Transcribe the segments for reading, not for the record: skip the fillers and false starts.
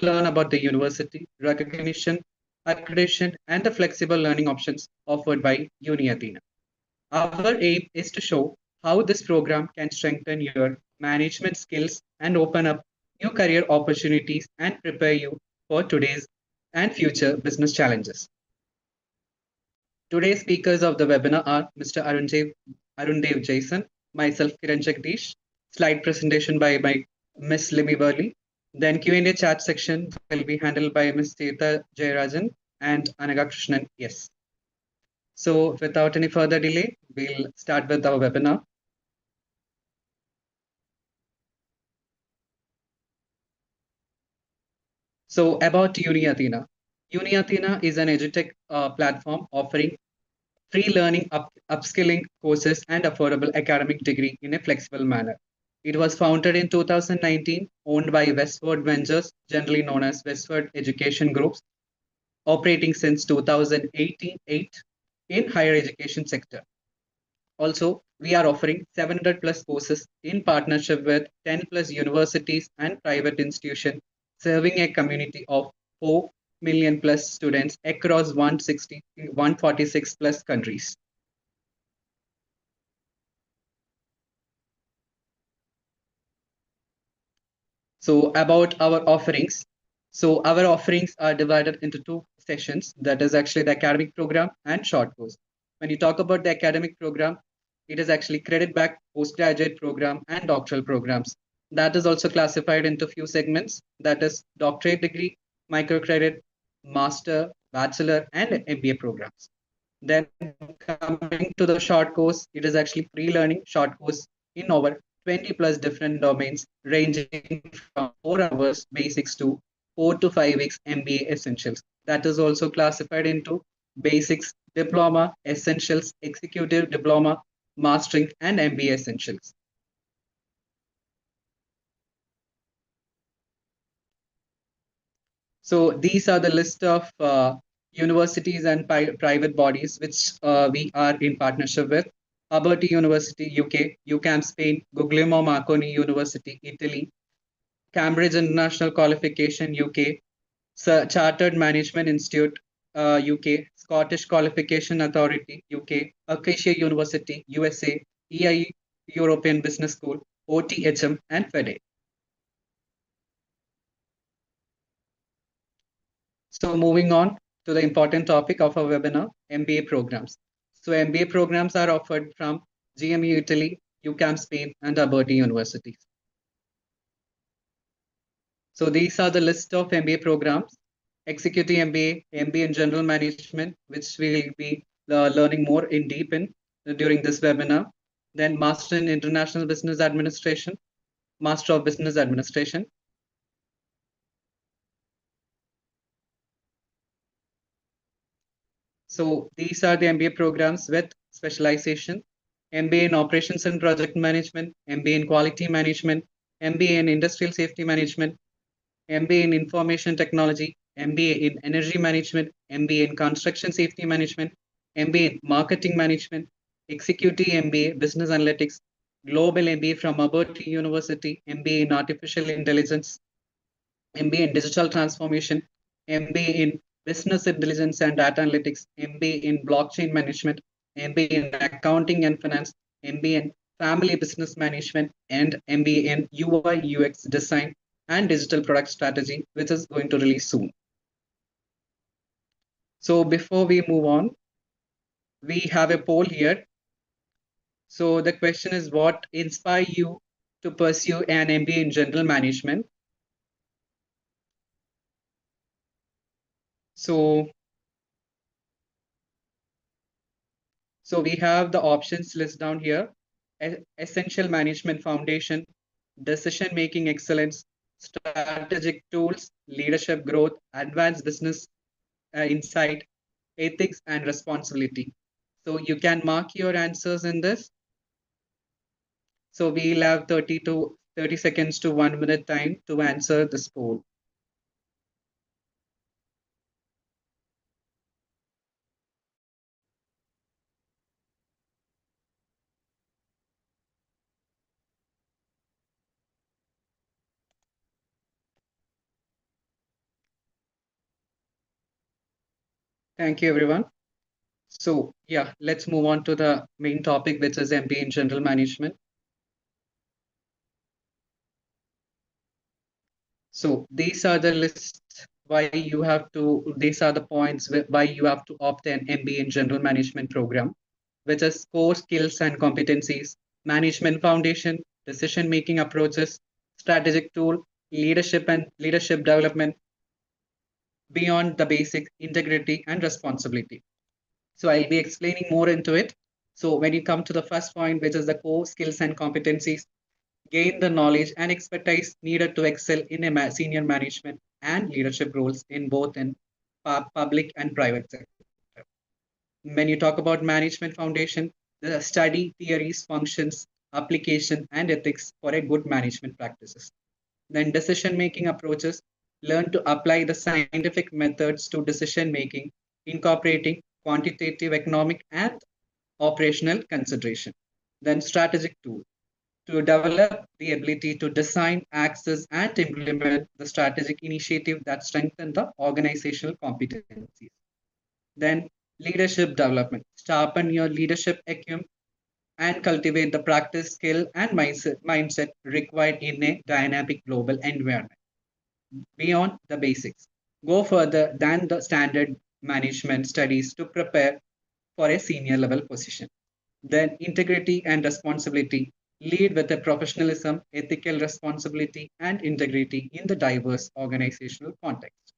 learn about the university, recognition, accreditation, and the flexible learning options offered by UniAthena. Our aim is to show how this program can strengthen your management skills and open up new career opportunities and prepare you for today's and future business challenges. Today's speakers of the webinar are Mr. Arundev Jason, myself Kiran Jagdish, slide presentation by my Miss Limi Burley, then Q&A chat section will be handled by Ms. Sita Jayarajan and Anaga Krishnan. Yes. So without any further delay, we'll start with our webinar. So about UniAthena. UniAthena is an edutech platform offering free learning, upskilling courses, and affordable academic degree in a flexible manner. It was founded in 2019, owned by Westward Ventures, generally known as Westward Education Groups, operating since 2018 in higher education sector. Also, we are offering 700 plus courses in partnership with 10 plus universities and private institutions, serving a community of 4 million plus students across 146 plus countries. So about our offerings. So our offerings are divided into two sessions. That is actually the academic program and short course. When you talk about the academic program, it is actually credit back postgraduate program and doctoral programs. That is also classified into few segments. That is doctorate degree, microcredit, master, bachelor, and MBA programs. Then coming to the short course, it is actually pre-learning short course in over 20 plus different domains, ranging from 4 hours basics to 4 to 5 weeks MBA essentials. That is also classified into basics, diploma, essentials, executive diploma, mastering, and MBA essentials. So these are the list of universities and private bodies which we are in partnership with. Alberti University, UK, UCAM, Spain, Guglielmo Marconi University, Italy, Cambridge International Qualification, UK, Chartered Management Institute, UK, Scottish Qualification Authority, UK, Acacia University, USA, EIE European Business School, OTHM, and FEDE. So moving on to the important topic of our webinar, MBA programs. So MBA programs are offered from GMU Italy, UCAM Spain, and Alberti universities. So these are the list of MBA programs. Executive MBA, MBA in General Management, which we will be learning more in deep in during this webinar. Then Master in International Business Administration, Master of Business Administration. So these are the MBA programs with specialization. MBA in Operations and Project Management, MBA in Quality Management, MBA in Industrial Safety Management, MBA in Information Technology, MBA in Energy Management, MBA in Construction Safety Management, MBA in Marketing Management, Executive MBA, Business Analytics, Global MBA from Alberti University, MBA in Artificial Intelligence, MBA in Digital Transformation, MBA in Business Intelligence and Data Analytics, MBA in Blockchain Management, MBA in Accounting and Finance, MBA in Family Business Management, and MBA in UI UX Design and Digital Product Strategy, which is going to release soon. So before we move on, we have a poll here. So the question is, what inspired you to pursue an MBA in General Management? So we have the options list down here. Essential Management Foundation, Decision-Making Excellence, Strategic Tools, Leadership Growth, Advanced Business Insight, Ethics and Responsibility. So you can mark your answers in this. So we'll have 30 seconds to 1 minute time to answer this poll. Thank you, everyone. So, yeah, let's move on to the main topic, which is MBA in General Management. So, these are the lists why you have to, these are the points why you have to opt an MBA in General Management program, which is core skills and competencies, management foundation, decision making approaches, strategic tool, leadership and leadership development, beyond the basic integrity and responsibility. So I'll be explaining more into it. So when you come to the first point, which is the core skills and competencies, gain the knowledge and expertise needed to excel in a senior management and leadership roles in both in public and private sector. When you talk about management foundation, the study theories, functions, application, and ethics for a good management practices. Then decision making approaches, learn to apply the scientific methods to decision making, incorporating quantitative, economic, and operational consideration. Then strategic tool, to develop the ability to design, access, and implement the strategic initiative that strengthen the organizational competencies. Then leadership development, sharpen your leadership acumen and cultivate the practice, skill, and mindset required in a dynamic global environment. Beyond the basics, go further than the standard management studies to prepare for a senior level position. Then integrity and responsibility, lead with a professionalism, ethical responsibility, and integrity in the diverse organizational context.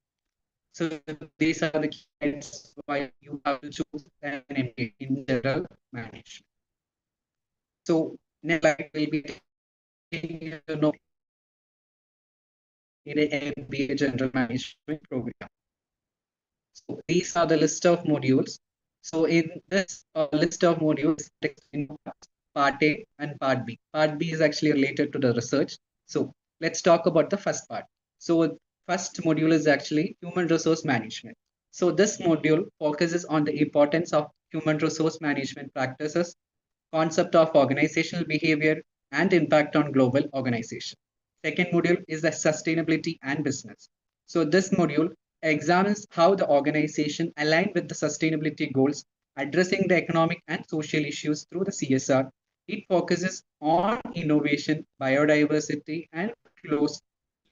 So these are the key points why you have to choose an MBA in general management. So next slide will be taking you to know in an MBA general management program. So these are the list of modules. So in this list of modules, in part A and part B. Part B is actually related to the research. So let's talk about the first part. So first module is actually human resource management. So this module focuses on the importance of human resource management practices, concept of organizational behavior, and impact on global organization. Second module is the sustainability and business. So this module examines how the organization aligned with the sustainability goals, addressing the economic and social issues through the CSR. It focuses on innovation, biodiversity, and closed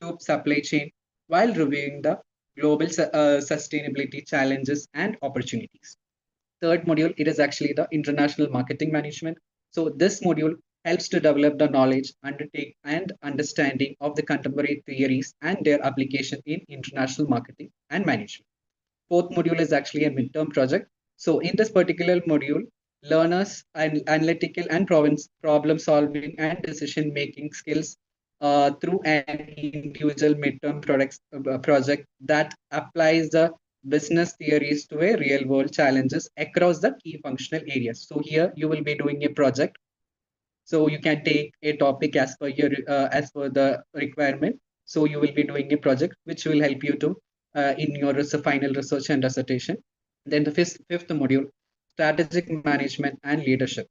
loop supply chain while reviewing the global sustainability challenges and opportunities. Third module, it is actually the international marketing management. So this module helps to develop the knowledge, undertake, and understanding of the contemporary theories and their application in international marketing and management. Fourth module is actually a midterm project. So in this particular module, learners and analytical and problem solving and decision making skills through an individual midterm project that applies the business theories to a real world challenges across the key functional areas. So here you will be doing a project. So you can take a topic as per your as per the requirement. So you will be doing a project which will help you to in your final research and dissertation. Then the fifth module, strategic management and leadership.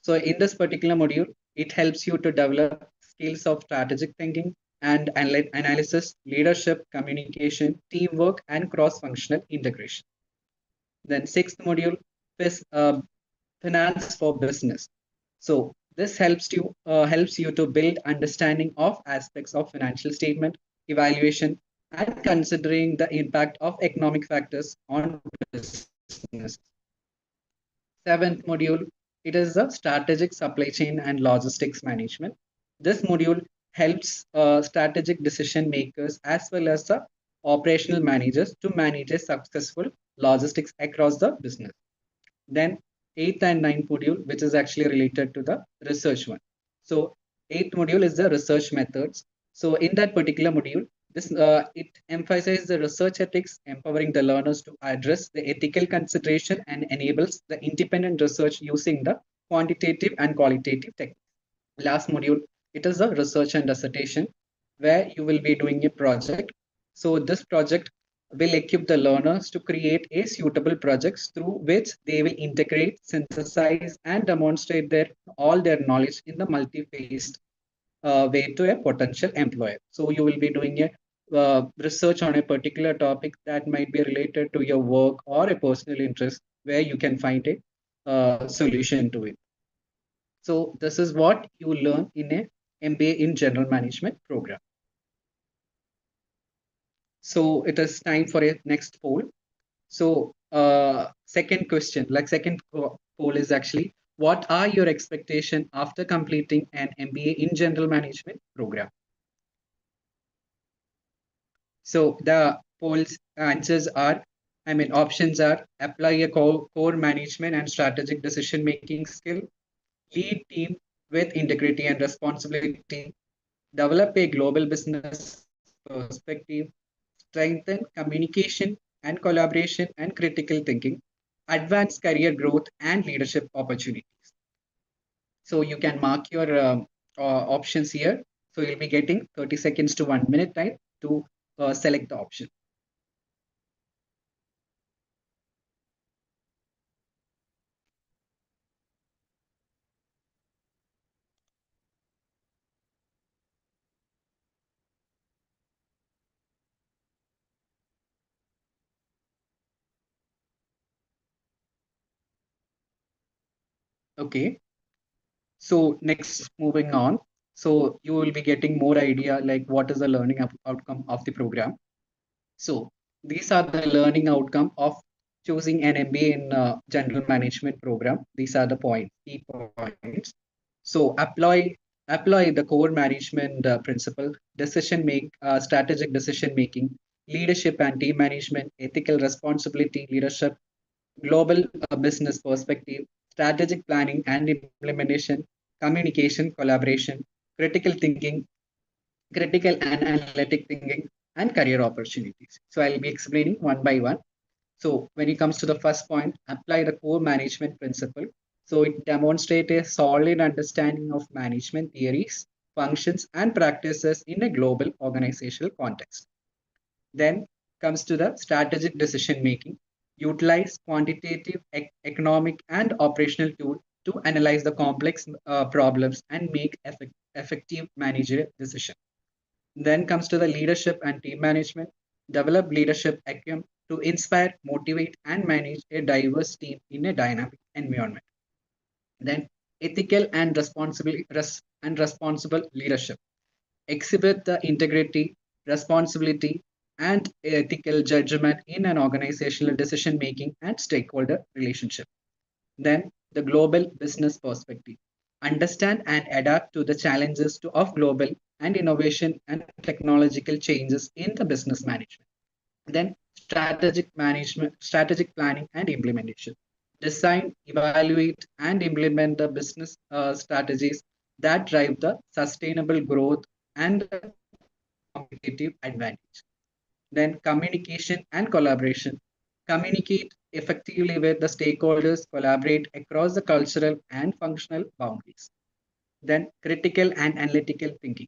So in this particular module, it helps you to develop skills of strategic thinking and analysis, leadership, communication, teamwork, and cross-functional integration. Then sixth module is finance for business. So this helps you to build understanding of aspects of financial statement, evaluation, and considering the impact of economic factors on business. Seventh module, it is the strategic supply chain and logistics management. This module helps strategic decision makers as well as the operational managers to manage a successful logistics across the business. Then eighth and ninth module, which is actually related to the research one. So eighth module is the research methods. So in that particular module, this it emphasizes the research ethics, empowering the learners to address the ethical consideration and enables the independent research using the quantitative and qualitative techniques. Last module, it is a research and dissertation where you will be doing a project. So this project will equip the learners to create a suitable projects through which they will integrate, synthesize, and demonstrate all their knowledge in the multi-phased way to a potential employer. So you will be doing a research on a particular topic that might be related to your work or a personal interest where you can find a solution to it. So this is what you learn in a MBA in General Management program. So it is time for a next poll. So second question, like poll is actually, what are your expectations after completing an MBA in General Management program? So the polls answers are, options are apply a core management and strategic decision making skill, lead team with integrity and responsibility, develop a global business perspective, strengthen communication and collaboration and critical thinking, advance career growth and leadership opportunities. So you can mark your options here. So you'll be getting 30 seconds to 1 minute time to select the option. Okay. So next, moving on. So you will be getting more idea like what is the learning outcome of the program. So these are the learning outcome of choosing an MBA in General Management program. These are the key points. So apply the core management principle, strategic decision making, leadership and team management, ethical responsibility, leadership, global business perspective, strategic planning and implementation, communication, collaboration, critical thinking, critical and analytic thinking, and career opportunities. So I'll be explaining one by one. So when it comes to the first point, apply the core management principle. So it demonstrates a solid understanding of management theories, functions, and practices in a global organizational context. Then comes to the strategic decision making. Utilize quantitative, economic, and operational tools to analyze the complex problems and make effective managerial decisions. Then comes to the leadership and team management. Develop leadership acumen to inspire, motivate, and manage a diverse team in a dynamic environment. Then ethical and responsible leadership. Exhibit the integrity, responsibility, and ethical judgment in an organizational decision making and stakeholder relationship. Then the global business perspective. Understand and adapt to the challenges of global and innovation and technological changes in the business management. Then strategic planning and implementation. Design, evaluate, and implement the business strategies that drive the sustainable growth and the competitive advantage. Then communication and collaboration. Communicate effectively with the stakeholders, collaborate across the cultural and functional boundaries. Then critical and analytical thinking.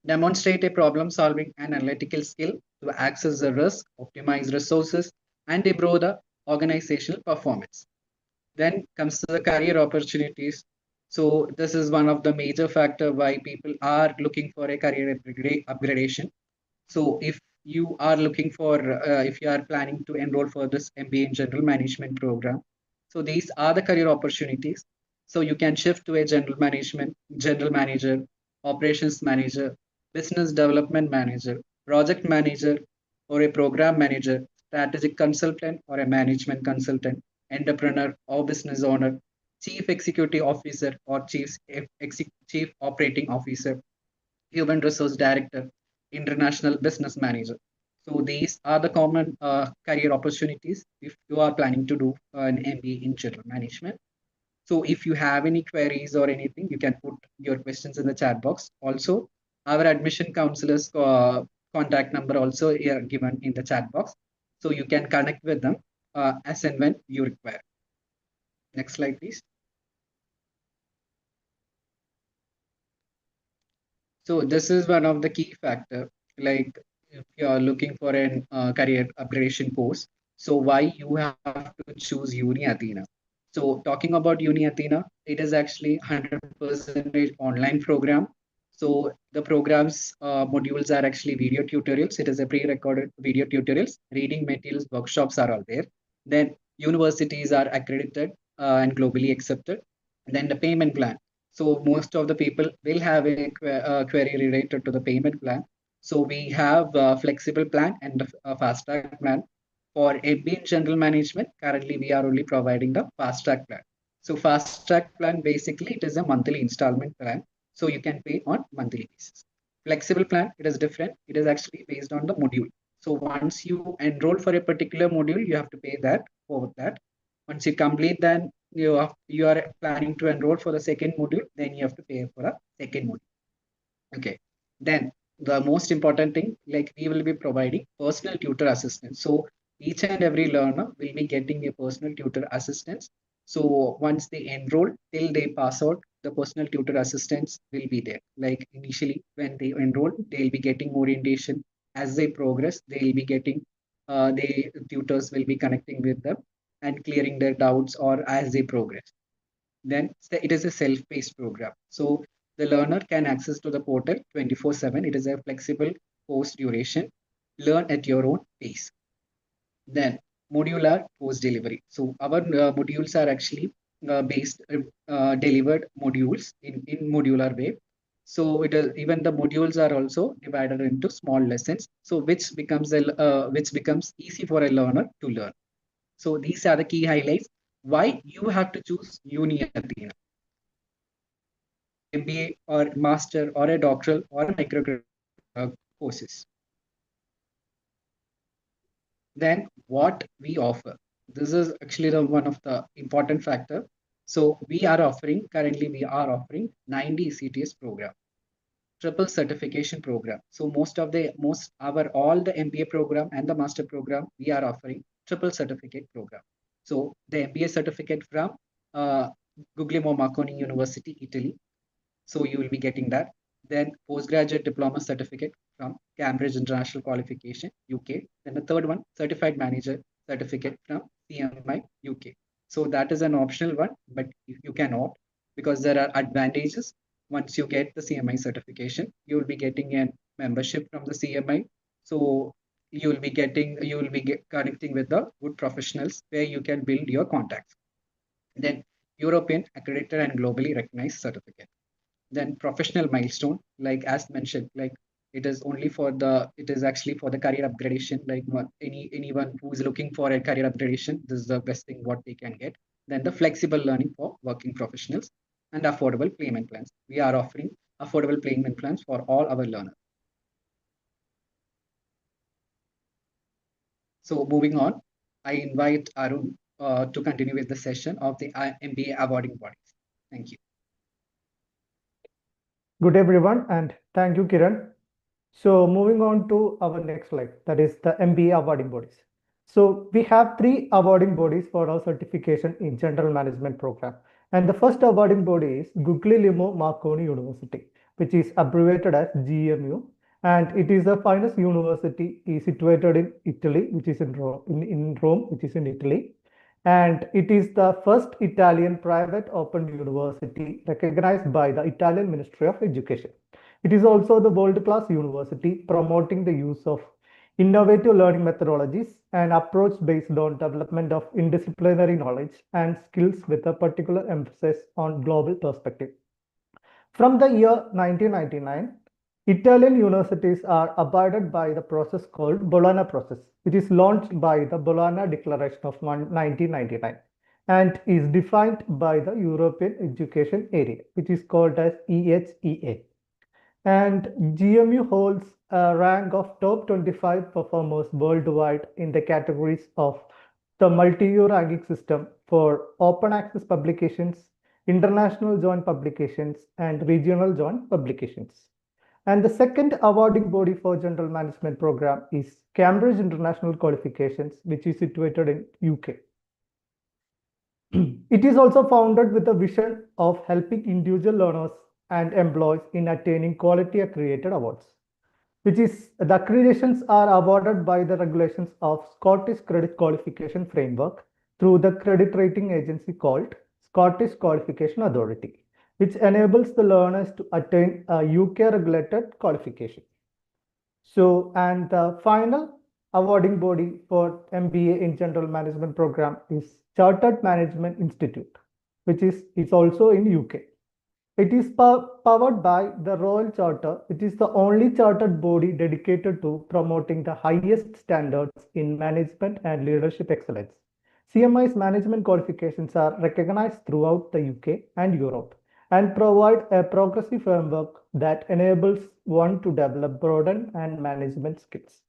Demonstrate a problem solving and analytical skill to access the risk, optimize resources, and improve the organizational performance. Then comes to the career opportunities. So this is one of the major factor why people are looking for a career upgradation. So if you are planning to enroll for this MBA in General Management program, so these are the career opportunities. So you can shift to a general manager, operations manager, business development manager, project manager, or a program manager, strategic consultant or a management consultant, entrepreneur or business owner, chief executive officer or chief operating officer, human resource director, international business manager. So these are the common career opportunities if you are planning to do an MBA in general management. So if you have any queries or anything, you can put your questions in the chat box. Also, our admission counselors contact number also here given in the chat box. So you can connect with them as and when you require. Next slide, please. So this is one of the key factor, like if you are looking for an career upgradation course, so why you have to choose UniAthena. So talking about UniAthena, it is actually 100% online program. So the program's modules are actually video tutorials. It is a pre-recorded video tutorials. Reading materials, workshops are all there. Then universities are accredited and globally accepted. Then the payment plan. So most of the people will have a query related to the payment plan. So we have a flexible plan and a fast track plan. For MBA in general management, currently we are only providing the fast track plan. So fast track plan basically it is a monthly installment plan, so you can pay on monthly basis. Flexible plan, it is different. It is actually based on the module. So once you enroll for a particular module, you have to pay that for that. Once you complete, then you are planning to enroll for the second module, then you have to pay for a second module. Okay. Then the most important thing, like we will be providing personal tutor assistance. So each and every learner will be getting a personal tutor assistance. So once they enroll till they pass out, the personal tutor assistance will be there. Like initially when they enroll, they'll be getting orientation. As they progress, they'll be getting the tutors will be connecting with them and clearing their doubts or as they progress. Then it is a self-paced program. So the learner can access to the portal 24/7. It is a flexible course duration. Learn at your own pace. Then modular course delivery. So our modules are actually delivered modules in modular way. So it is even the modules are also divided into small lessons. So which becomes easy for a learner to learn. So these are the key highlights. Why you have to choose UniAthena. MBA or master or a doctoral or a micro courses. Then what we offer. This is actually the one of the important factor. So currently we are offering 90 CTS program, triple certification program. So most our all the MBA program and the master program we are offering triple certificate program. So the MBA certificate from uh, Guglielmo Marconi University, Italy. So you will be getting that. Then postgraduate diploma certificate from Cambridge International Qualification, UK. Then the third one, certified manager certificate from CMI, UK. So that is an optional one, but you can opt because there are advantages. Once you get the CMI certification, you will be getting a membership from the CMI. So you will be connecting with the good professionals where you can build your contacts. Then European accredited and globally recognized certificate. Then professional milestone, like as mentioned, like it is actually for the career upgradation, like anyone who is looking for a career upgradation, this is the best thing what they can get. Then the flexible learning for working professionals and affordable payment plans. We are offering affordable payment plans for all our learners. So moving on, I invite Arun to continue with the session of the MBA awarding bodies. Thank you. Good everyone, and thank you, Kiran. So moving on to our next slide, that is the MBA awarding bodies. So we have three awarding bodies for our certification in general management program. And the first awarding body is Guglielmo Marconi University, which is abbreviated as GMU. And it is the finest university situated in Italy, which is in Rome, which is in Italy. And it is the first Italian private open university recognized by the Italian Ministry of Education. It is also the world-class university promoting the use of innovative learning methodologies and approach based on development of interdisciplinary knowledge and skills with a particular emphasis on global perspective. From the year 1999, Italian universities are abided by the process called Bologna process, which is launched by the Bologna Declaration of 1999 and is defined by the European Education Area, which is called as EHEA. And GMU holds a rank of top 25 performers worldwide in the categories of the multi-year ranking system for open access publications, international joint publications, and regional joint publications. And the second awarding body for general management program is Cambridge International Qualifications, which is situated in UK. It is also founded with a vision of helping individual learners and employees in attaining quality accredited awards, which is the accreditations are awarded by the regulations of Scottish Credit Qualification Framework through the credit rating agency called Scottish Qualification Authority. which enables the learners to attain a UK regulated qualification. So, and the final awarding body for MBA in General Management program is Chartered Management Institute, which is also in UK. It is powered by the Royal Charter. It is the only chartered body dedicated to promoting the highest standards in management and leadership excellence. CMI's management qualifications are recognized throughout the UK and Europe and provide a progressive framework that enables one to develop broadened and management skills.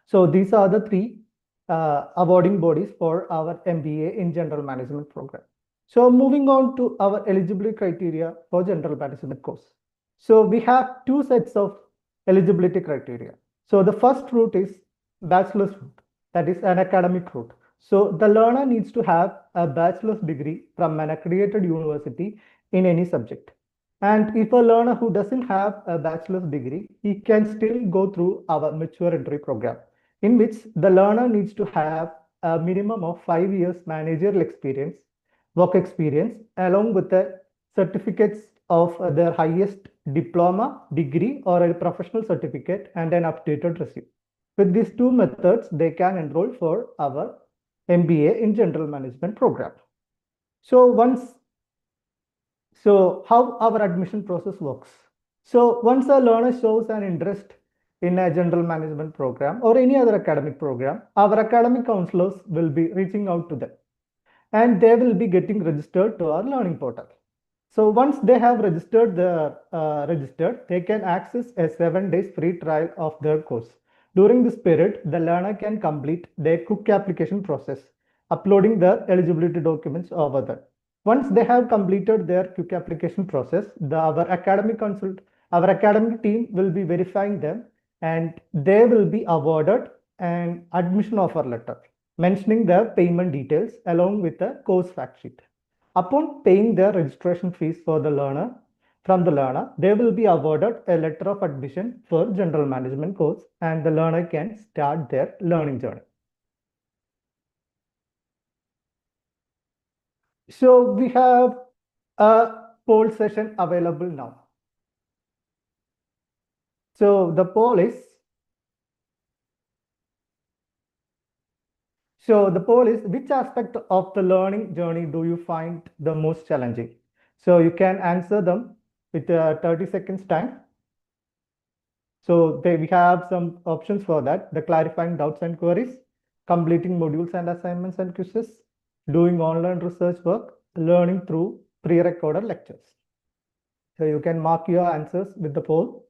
So these are the three awarding bodies for our MBA in General Management program. So moving on to our eligibility criteria for General Management course. So we have two sets of eligibility criteria. So the first route is bachelor's route, that is an academic route. So the learner needs to have a bachelor's degree from an accredited university in any subject. And if a learner who doesn't have a bachelor's degree, he can still go through our mature entry program, in which the learner needs to have a minimum of 5 years managerial experience, work experience, along with the certificates of their highest diploma, degree, or a professional certificate and an updated resume. With these two methods, they can enroll for our MBA in General Management program. So how our admission process works. So once a learner shows an interest in a general management program or any other academic program, our academic counselors will be reaching out to them and they will be getting registered to our learning portal. So once they have registered, they can access a 7 days free trial of their course. During this period, the learner can complete their quick application process, uploading their eligibility documents over there. Once they have completed their quick application process, our academic team will be verifying them and they will be awarded an admission offer letter mentioning their payment details along with the course fact sheet. Upon paying their registration fees from the learner, they will be awarded a letter of admission for general management course and the learner can start their learning journey. So we have a poll session available now. So the poll is which aspect of the learning journey do you find the most challenging? So you can answer them with 30 seconds time. So we have some options for that: the clarifying doubts and queries, completing modules and assignments and quizzes, doing online research work, learning through pre-recorded lectures. So you can mark your answers with the poll.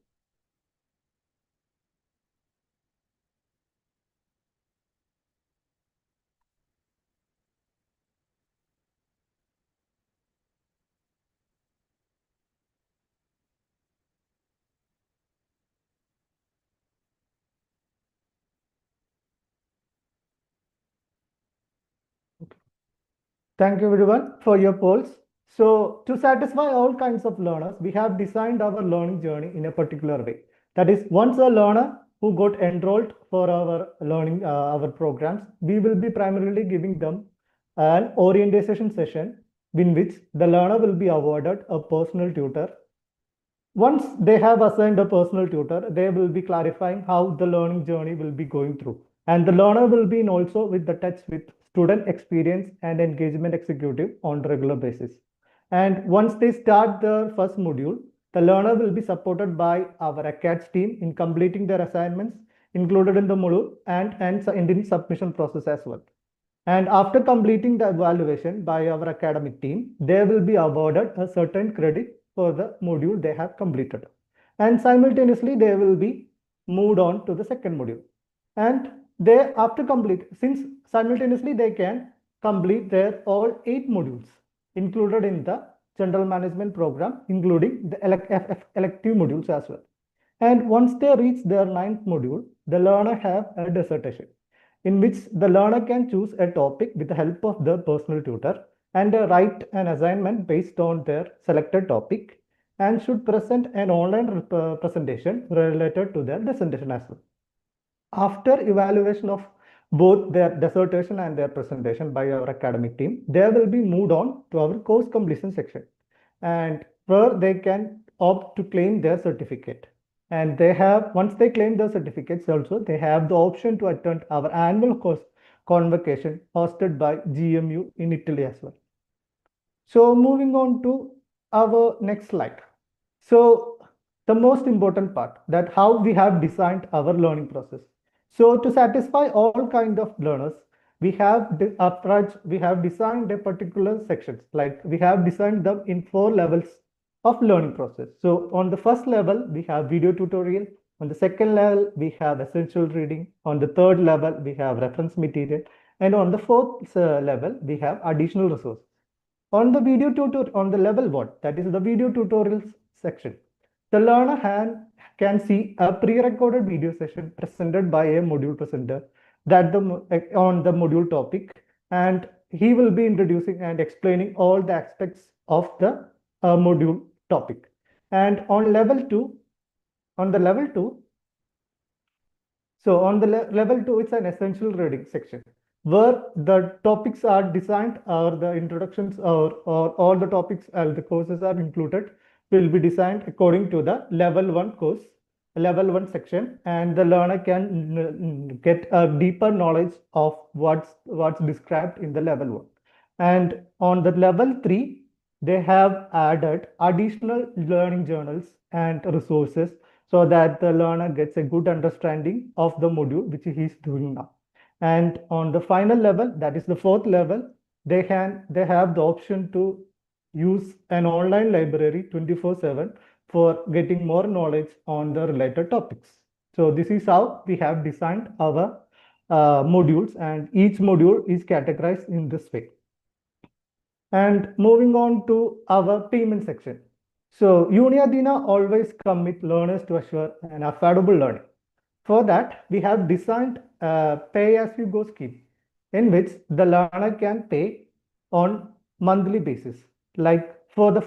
Thank you everyone for your polls. So to satisfy all kinds of learners, we have designed our learning journey in a particular way. That is, once a learner who got enrolled for our learning, our programs, we will be primarily giving them an orientation session in which the learner will be awarded a personal tutor. Once they have assigned a personal tutor, they will be clarifying how the learning journey will be going through. And the learner will be in also with the touch with student experience and engagement executive on regular basis. And once they start the first module, the learner will be supported by our acads team in completing their assignments included in the module and in submission process as well. And after completing the evaluation by our academic team, they will be awarded a certain credit for the module they have completed. And simultaneously, they will be moved on to the second module. And they, after complete, since simultaneously they can complete their all 8 modules included in the general management program, including the elective modules as well. And once they reach their 9th module, the learner have a dissertation in which the learner can choose a topic with the help of the personal tutor and write an assignment based on their selected topic and should present an online presentation related to their dissertation as well. After evaluation of both their dissertation and their presentation by our academic team, they will be moved on to our course completion section, and where they can opt to claim their certificate. And they have, once they claim their certificates also, they have the option to attend our annual course convocation hosted by GMU in Italy as well. So moving on to our next slide. So the most important part, that how we have designed our learning process. So to satisfy all kind of learners, we have designed a particular sections, like we have designed them in 4 levels of learning process. So on the first level, we have video tutorial. On the second level, we have essential reading. On the third level, we have reference material. And on the fourth level, we have additional resource. On the video tutor, on the level 1, that is the video tutorials section, the learner can see a pre-recorded video session presented by a module presenter on the module topic, and he will be introducing and explaining all the aspects of the module topic. And on the level 2, so on the level 2, it's an essential reading section where the topics are designed, or the introductions, or all the topics and the courses are included will be designed according to the level 1 course, level 1 section, and the learner can get a deeper knowledge of what's described in the level 1. And on the level 3, they have added additional learning journals and resources so that the learner gets a good understanding of the module which he is doing now. And on the final level, that is the fourth level, they have the option to use an online library 24/7 for getting more knowledge on the related topics. So this is how we have designed our modules, and each module is categorized in this way. And moving on to our payment section. So UniAthena always commit learners to assure an affordable learning. For that, we have designed a pay-as-you-go scheme in which the learner can pay on monthly basis. Like for the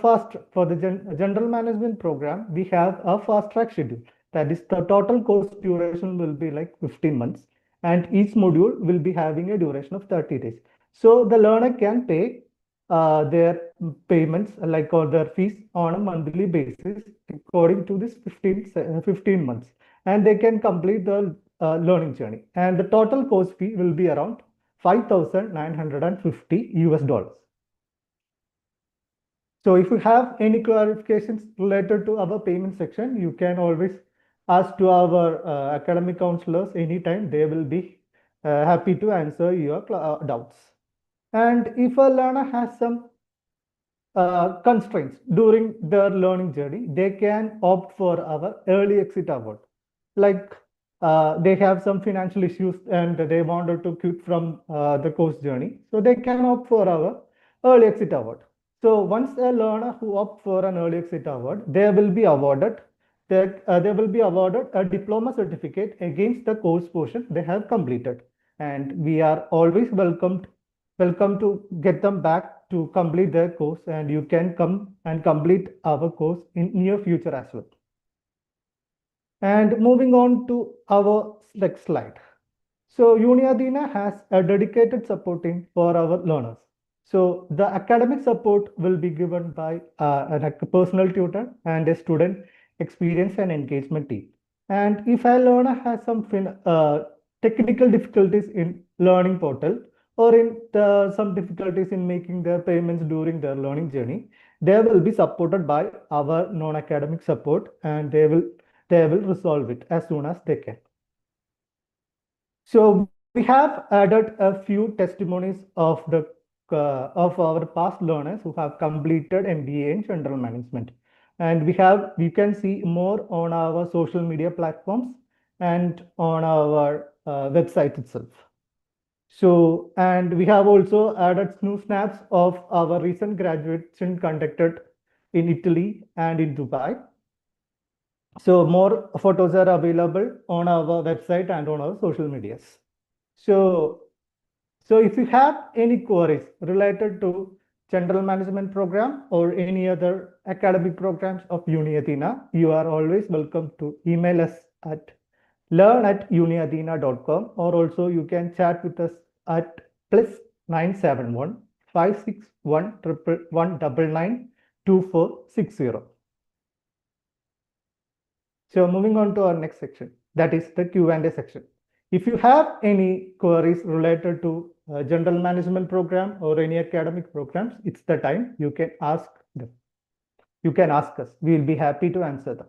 general management program, we have a fast track schedule. That is, the total course duration will be like 15 months, and each module will be having a duration of 30 days. So the learner can pay their payments, like, or their fees, on a monthly basis according to this 15 months, and they can complete the learning journey. And the total course fee will be around $5,950. So if you have any clarifications related to our payment section, you can always ask to our academic counselors anytime. They will be happy to answer your doubts. And if a learner has some constraints during their learning journey, they can opt for our early exit award. Like they have some financial issues and they wanted to quit from the course journey, so they can opt for our early exit award. So once a learner who opt for an early exit award, they will be awarded a diploma certificate against the course portion they have completed, and we are always welcome to get them back to complete their course, and you can come and complete our course in near future as well. And moving on to our next slide. So UniAthena has a dedicated support team for our learners. So the academic support will be given by a personal tutor and a student experience and engagement team. And if a learner has some technical difficulties in learning portal, or in some difficulties in making their payments during their learning journey, they will be supported by our non-academic support, and they will resolve it as soon as they can. So we have added a few testimonies of our past learners who have completed MBA in general management, and we can see more on our social media platforms and on our website itself. So, and we have also added snaps of our recent graduation conducted in Italy and in Dubai. So more photos are available on our website and on our social medias. So, if you have any queries related to general management program or any other academic programs of UniAthena, you are always welcome to email us at learn@uniathena.com, or also you can chat with us at +971 561 199 2460. So moving on to our next section, that is the Q&A section. If you have any queries related to general management program or any academic programs, it's the time you can ask them. You can ask us. We will be happy to answer them.